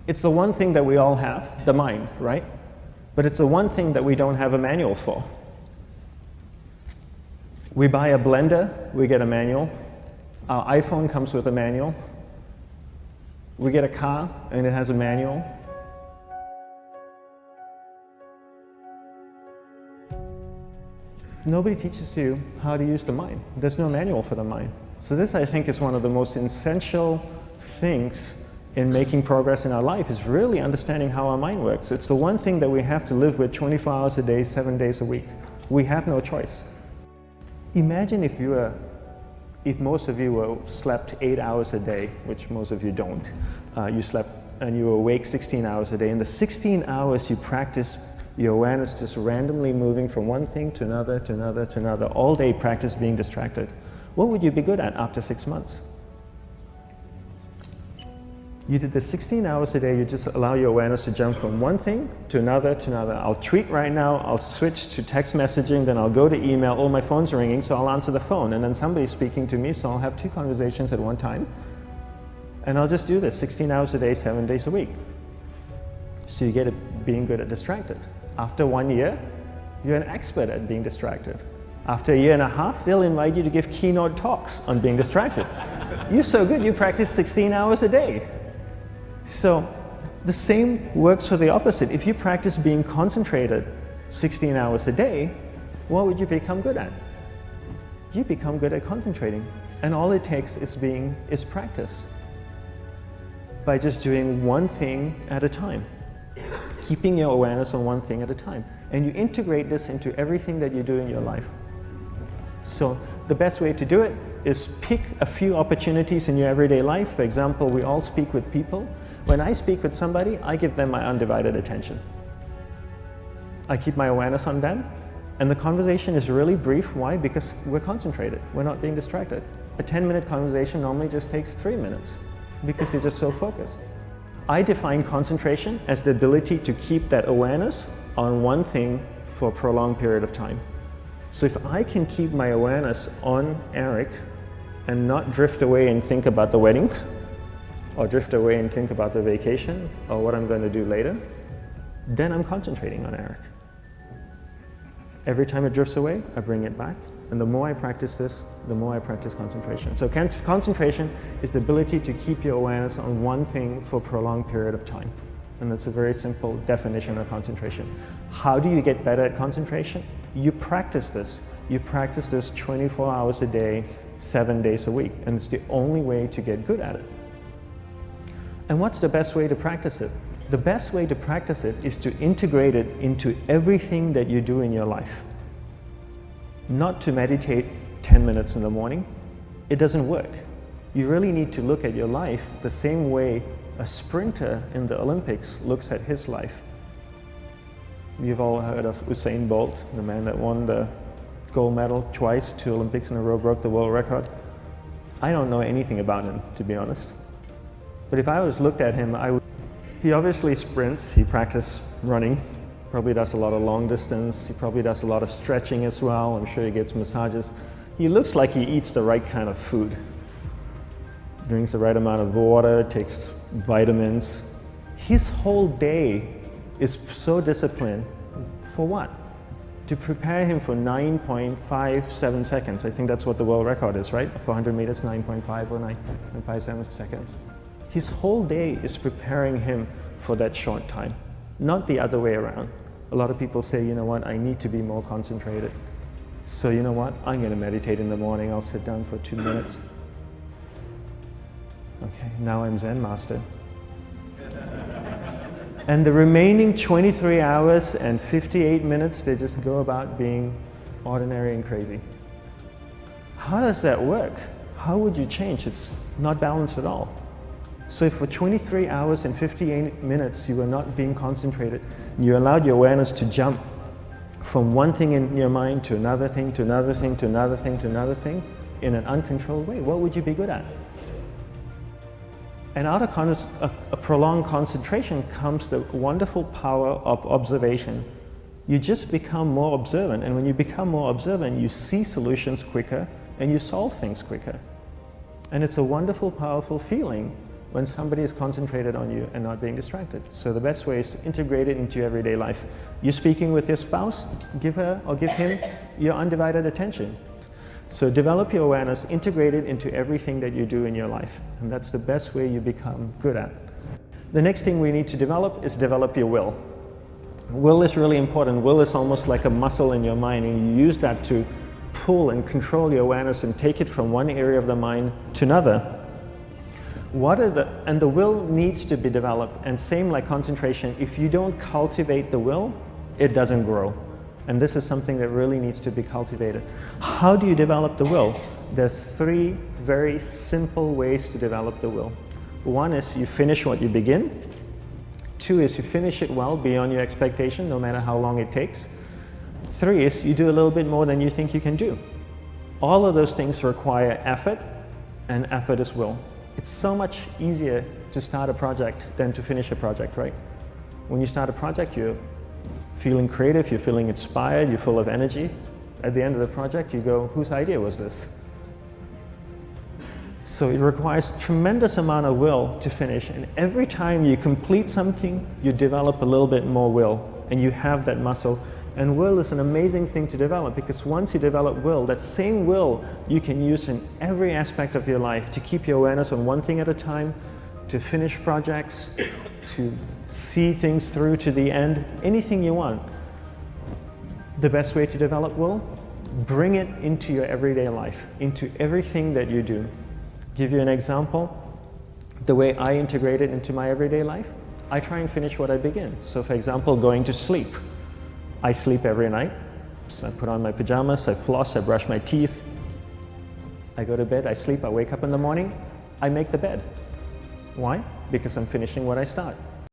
It's the one thing that we all have, the mind, right? But it's the one thing that we don't have a manual for. We buy a blender, we get a manual. Our iPhone comes with a manual. We get a car and it has a manual. Nobody teaches you how to use the mind. There's no manual for the mind. So this, I think, is one of the most essential things in making progress in our life, is really understanding how our mind works. It's the one thing that we have to live with 24 hours a day, 7 days a week. We have no choice. Imagine if most of you slept 8 hours a day, which most of you don't. You slept and you were awake 16 hours a day. In the 16 hours you practice your awareness just randomly moving from one thing to another, to another, to another, all day practice being distracted. What would you be good at after 6 months? You did the 16 hours a day, you just allow your awareness to jump from one thing to another, to another. I'll tweet right now, I'll switch to text messaging, then I'll go to email, oh, my phone's ringing, so I'll answer the phone, and then somebody's speaking to me, so I'll have 2 conversations at one time. And I'll just do this 16 hours a day, 7 days a week. So you get it being good at distracted. After 1 year, you're an expert at being distracted. After 1.5 years, they'll invite you to give keynote talks on being distracted. You're so good, you practice 16 hours a day. So the same works for the opposite. If you practice being concentrated 16 hours a day, what would you become good at? You become good at concentrating. And all it takes is practice. By just doing one thing at a time. Keeping your awareness on one thing at a time. And you integrate this into everything that you do in your life. So the best way to do it is pick a few opportunities in your everyday life. For example, we all speak with people. When I speak with somebody, I give them my undivided attention. I keep my awareness on them, and the conversation is really brief. Why? Because we're concentrated. We're not being distracted. A 10-minute conversation normally just takes 3 minutes because you're just so focused. I define concentration as the ability to keep that awareness on one thing for a prolonged period of time. So if I can keep my awareness on Eric and not drift away and think about the wedding, or drift away and think about the vacation, or what I'm going to do later, then I'm concentrating on Eric. Every time it drifts away, I bring it back. And the more I practice this, the more I practice concentration. So concentration is the ability to keep your awareness on one thing for a prolonged period of time. And that's a very simple definition of concentration. How do you get better at concentration? You practice this. You practice this 24 hours a day, 7 days a week. And it's the only way to get good at it. And what's the best way to practice it? The best way to practice it is to integrate it into everything that you do in your life. Not to meditate 10 minutes in the morning. It doesn't work. You really need to look at your life the same way a sprinter in the Olympics looks at his life. You've all heard of Usain Bolt, the man that won the gold medal twice, 2 Olympics in a row, broke the world record. I don't know anything about him, to be honest. But if I was looked at him, he obviously sprints, he practices running, probably does a lot of long distance, he probably does a lot of stretching as well, I'm sure he gets massages. He looks like he eats the right kind of food. Drinks the right amount of water, takes vitamins. His whole day is so disciplined. For what? To prepare him for 9.57 seconds. I think that's what the world record is, right? For 100 meters, 9.5 or 9.57 seconds. His whole day is preparing him for that short time, not the other way around. A lot of people say, you know what, I need to be more concentrated. So you know what, I'm going to meditate in the morning, I'll sit down for 2 minutes. Okay, now I'm Zen master. And the remaining 23 hours and 58 minutes, they just go about being ordinary and crazy. How does that work? How would you change? It's not balanced at all. So if for 23 hours and 58 minutes you were not being concentrated, you allowed your awareness to jump from one thing in your mind to another thing, to another thing, to another thing, to another thing, in an uncontrolled way, what would you be good at? And out of a prolonged concentration comes the wonderful power of observation. You just become more observant, and when you become more observant, you see solutions quicker and you solve things quicker. And it's a wonderful, powerful feeling when somebody is concentrated on you and not being distracted. So the best way is to integrate it into your everyday life. You're speaking with your spouse, give her or give him your undivided attention. So develop your awareness, integrate it into everything that you do in your life. And that's the best way you become good at. The next thing we need to develop is develop your will. Will is really important. Will is almost like a muscle in your mind, and you use that to pull and control your awareness and take it from one area of the mind to another. And the will needs to be developed, and same like concentration, if you don't cultivate the will, it doesn't grow. And this is something that really needs to be cultivated. How do you develop the will? There's 3 very simple ways to develop the will. 1 is you finish what you begin. 2 is you finish it well beyond your expectation, no matter how long it takes. 3 is you do a little bit more than you think you can do. All of those things require effort, and effort is will. It's so much easier to start a project than to finish a project, right? When you start a project, you're feeling creative, you're feeling inspired, you're full of energy. At the end of the project, you go, whose idea was this? So it requires tremendous amount of will to finish, and every time you complete something, you develop a little bit more will, and you have that muscle. And will is an amazing thing to develop, because once you develop will, that same will you can use in every aspect of your life to keep your awareness on one thing at a time, to finish projects, to see things through to the end, anything you want. The best way to develop will, bring it into your everyday life, into everything that you do. Give you an example, the way I integrate it into my everyday life, I try and finish what I begin. So for example, going to sleep. I sleep every night, so I put on my pajamas, I floss, I brush my teeth, I go to bed, I sleep, I wake up in the morning, I make the bed. Why? Because I'm finishing what I start.